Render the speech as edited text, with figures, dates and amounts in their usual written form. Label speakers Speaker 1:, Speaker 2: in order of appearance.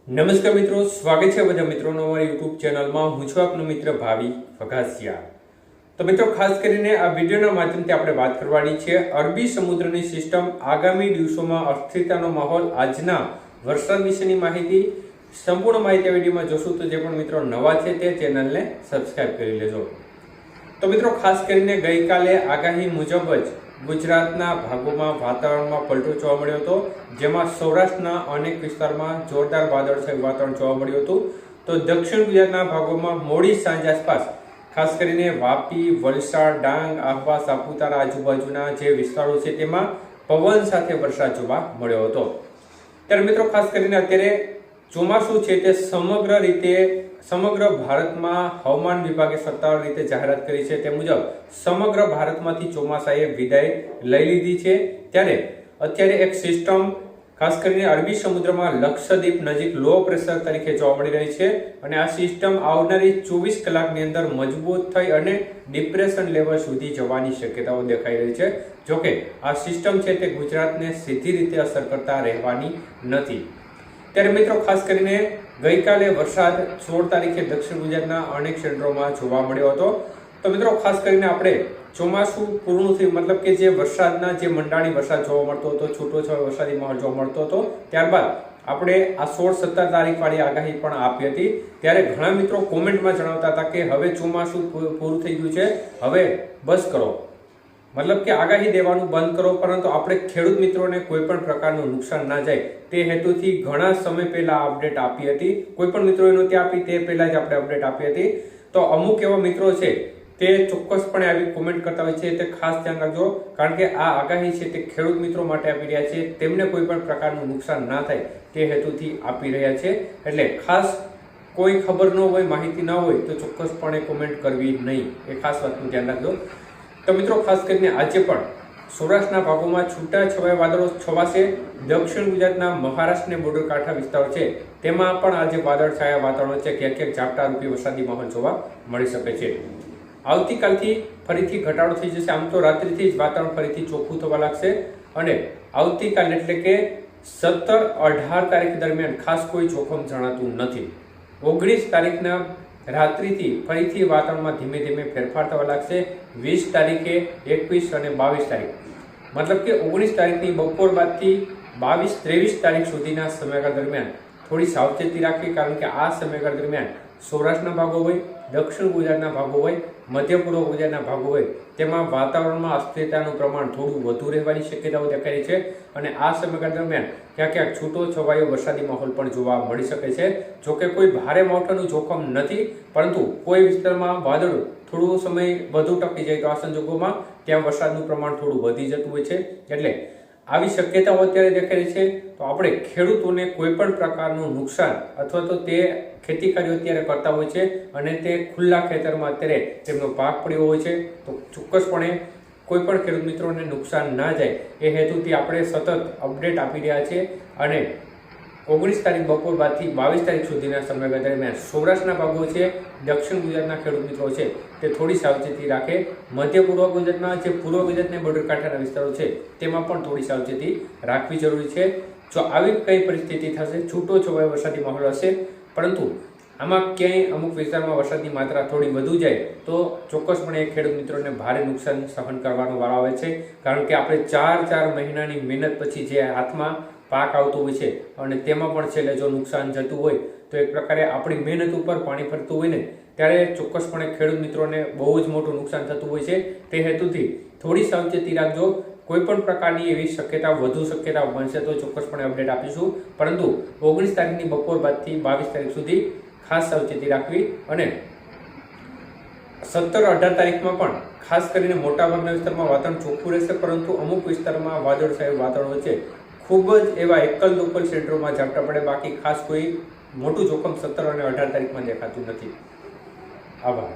Speaker 1: નમસ્કાર મિત્રો, સ્વાગત છે બધા મિત્રોનો અમારી યુટ્યુબ ચેનલમાં. હું છું આપનો મિત્ર ભાવિ વઘાસિયા. તો મિત્રો, ખાસ કરીને આ વિડીયોના માધ્યમથી આપણે વાત કરવાની છે અરબી સમુદ્રની સિસ્ટમ, આગામી દિવસોમાં અસ્થિરતાનો માહોલ, આજના વરસાદ વિશેની માહિતી. સંપૂર્ણ માહિતી આ વિડીયોમાં જોશું. તો જે પણ મિત્રો નવા છે તે ચેનલને સબસ્ક્રાઇબ કરી લેજો. તો મિત્રો, ખાસ કરીને ગઈકાલે આગાહી મુજબ જ ગુજરાતના ભાગોમાં વાતાવરણમાં પલટો જોવા મળ્યો હતો, જેમાં સૌરાષ્ટ્રના અનેક વિસ્તારમાં જોરદાર વાદળછાયું વાતાવરણ જોવા મળ્યું હતું. તો દક્ષિણ ગુજરાતના ભાગોમાં મોડી સાંજ આસપાસ ખાસ કરીને વાપી, વલસાડ, ડાંગ, આહવા, સાપુતારા આજુબાજુના જે વિસ્તારો છે તેમાં પવન સાથે વરસાદ જોવા મળ્યો હતો. ત્યારે મિત્રો, ખાસ કરીને અત્યારે ચોમાસું છે તે સમગ્ર ભારતમાં હવામાન વિભાગે સત્તાવાર રીતે જાહેરાત કરી છે. તે મુજબ સમગ્ર ભારતમાંથી ચોમાસાએ વિદાય લઈ લીધી છે. ત્યારે અત્યારે એક સિસ્ટમ ખાસ કરીને અરબી સમુદ્રમાં લક્ષદ્વીપ નજીક લો પ્રેશર તરીકે જોવા મળી રહી છે, અને આ સિસ્ટમ આવનારી 24 કલાકની અંદર મજબૂત થઈ અને ડિપ્રેશન લેવલ સુધી જવાની શક્યતાઓ દેખાઈ રહી છે. જોકે આ સિસ્ટમ છે તે ગુજરાતને સીધી રીતે અસર કરતા રહેવાની નથી. ત્યારે મિત્રો, ખાસ કરીને ગઈકાલે વરસાદ 16 તારીખે દક્ષિણ ગુજરાતના અનેક ક્ષેત્રોમાં જોવા મળ્યો હતો. તો મિત્રો, ખાસ કરીને આપણે ચોમાસું પૂર્ણ થયું, મતલબ કે જે વરસાદના જે મંડાણી વરસાદ જોવા મળતો હતો, છૂટોછવાયો વરસાદી માહોલ જોવા મળતો હતો, ત્યારબાદ આપણે આ 16-17 તારીખ વાળી આગાહી પણ આપી હતી. ત્યારે ઘણા મિત્રો કોમેન્ટમાં જણાવતા હતા કે હવે ચોમાસું પૂરું થઈ ગયું છે, હવે બસ કરો, મતલબ કે આગાહી દેવાનું બંધ કરો. પરંતુ આપણે ખેડૂત મિત્રોને કોઈ પણ પ્રકારનું નુકસાન ના જાય તે હેતુથી ઘણા સમય પહેલા અપડેટ આપી હતી. કોઈ પણ મિત્રોએ નહોતી આપી, તે પહેલા જ આપણે અપડેટ આપી હતી. તો અમુક એવા મિત્રો છે તે ચોક્કસપણે આવી કોમેન્ટ કરતા હોય છે, તે ખાસ ધ્યાન રાખજો, કારણ કે આ આગાહી છે તે ખેડૂત મિત્રો માટે આપી રહ્યા છે, તેમને કોઈ પણ પ્રકારનું નુકસાન ના થાય તે હેતુથી આપી રહ્યા છે. એટલે ખાસ કોઈ ખબર ન હોય, માહિતી ન હોય તો ચોક્કસપણે કોમેન્ટ કરવી નહીં, એ ખાસ વાતનું ધ્યાન રાખજો. તો મિત્રો, ખાસ કરીને આજે પણ સૌરાષ્ટ્રના ભાગોમાં છૂટાછવાયા વાદળો છવાશે. દક્ષિણ ગુજરાતના મહારાષ્ટ્રને બોર્ડર કાંઠા વિસ્તારો છે તેમાં પણ આજે વાદળછાયા વાતાવરણ છે, ક્યાંક ક્યાંક ઝાપટા રૂપી વરસાદી માહોલ જોવા મળી શકે છે. આવતીકાલથી ફરીથી ઘટાડો થઈ જશે. આમ તો રાત્રિથી જ વાતાવરણ ફરીથી ચોખ્ખું થવા લાગશે, અને આવતીકાલ એટલે કે 17-18 તારીખ દરમિયાન ખાસ કોઈ જોખમ જણાતું નથી. 19 તારીખના રાત્રિથી ફરીથી વાતાવરણમાં ધીમે ધીમે ફેરફાર થવા લાગશે. 20 તારીખે, 21 અને 22 તારીખ, મતલબ કે 19 તારીખની બપોર બાદથી 22-23 તારીખ સુધીના સમયગાળા દરમિયાન થોડી સાવચેતી રાખવી, કારણ કે આ સમયગાળા દરમિયાન સૌરાષ્ટ્રના ભાગો હોય, દક્ષિણ ગુજરાતના ભાગો હોય, મધ્ય પૂર્વ ગુજરાતના ભાગો હોય, તેમાં વાતાવરણમાં અસ્થિરતાનું પ્રમાણ થોડું વધુ રહેવાની શક્યતાઓ દેખાઈ રહી છે. અને આ સમયગાળા દરમિયાન ક્યાંક ક્યાંક છૂટો છવાયો વરસાદી માહોલ પણ જોવા મળી શકે છે. જોકે કોઈ ભારે માવઠાનું જોખમ નથી, પરંતુ કોઈ વિસ્તારમાં વાદળ થોડો સમય વધુ ટકી જાય તો આ સંજોગોમાં ત્યાં વરસાદનું પ્રમાણ થોડું વધી જતું હોય છે. એટલે આવી શક્યતાઓ અત્યારે દેખાઈ રહી છે. તો આપણે ખેડૂતોને કોઈ પણ પ્રકારનું નુકસાન અથવા તો તે ખેતી કાર્યો અત્યારે કરતા હોય છે અને તે ખુલ્લા ખેતરમાં અત્યારે તેમનો પાક પડ્યો હોય છે, તો ચોક્કસપણે કોઈ પણ ખેડૂત મિત્રોને નુકસાન ના જાય એ હેતુથી આપણે સતત અપડેટ આપી રહ્યા છીએ. અને 19 તારીખ બપોર બાદથી 22 તારીખ સુધીના સમયગાળા દરમિયાન સૌરાષ્ટ્રના ભાગો છે, દક્ષિણ ગુજરાતના ખેડૂત મિત્રો છે તે થોડી સાવચેતી રાખે. મધ્ય પૂર્વ ગુજરાતના જે પૂર્વ ગુજરાતના બોર્ડર કાંઠાના વિસ્તારો છે તેમાં પણ થોડી સાવચેતી રાખવી જરૂરી છે. જો આવી કઈ પરિસ્થિતિ થશે, છૂટો છવાયો વરસાદી માહોલ હશે, પરંતુ આમાં ક્યાંય અમુક વિસ્તારમાં વરસાદની માત્રા થોડી વધુ જાય તો ચોક્કસપણે ખેડૂત મિત્રોને ભારે નુકસાન સહન કરવાનો વારો આવે છે. કારણ કે આપણે 4 મહિનાની મહેનત પછી જે હાથમાં પાક આવતો હોય છે અને તેમાં પણ છેલ્લે જો નુકસાન જતું હોય તો એક પ્રકારે આપણી મહેનત ઉપર પાણી ફરતું હોય ને, ત્યારે ચોક્કસપણે ખેડૂત મિત્રોને બહુ જ મોટું નુકસાન થતું હોય છે. તે હેતુથી થોડી સાવચેતી રાખજો. કોઈ પણ પ્રકારની એવી વધુ શક્યતા બનશે તો ચોક્કસપણે અપડેટ આપીશું, પરંતુ 19 તારીખની બપોર બાદથી 22 તારીખ સુધી ખાસ સાવચેતી રાખવી. અને 17-18 તારીખમાં પણ ખાસ કરીને મોટાભાગના વિસ્તારમાં વાતાવરણ ચોખ્ખું રહેશે, પરંતુ અમુક વિસ્તારમાં વાદળછાયું વાતાવરણ વચ્ચે ખૂબ જ એવા એકલ દોકલ ક્ષેત્રોમાં ઝાપટા પડે. બાકી ખાસ કોઈ મોટું જોખમ 17 અને 18 તારીખમાં દેખાતું નથી. આભાર.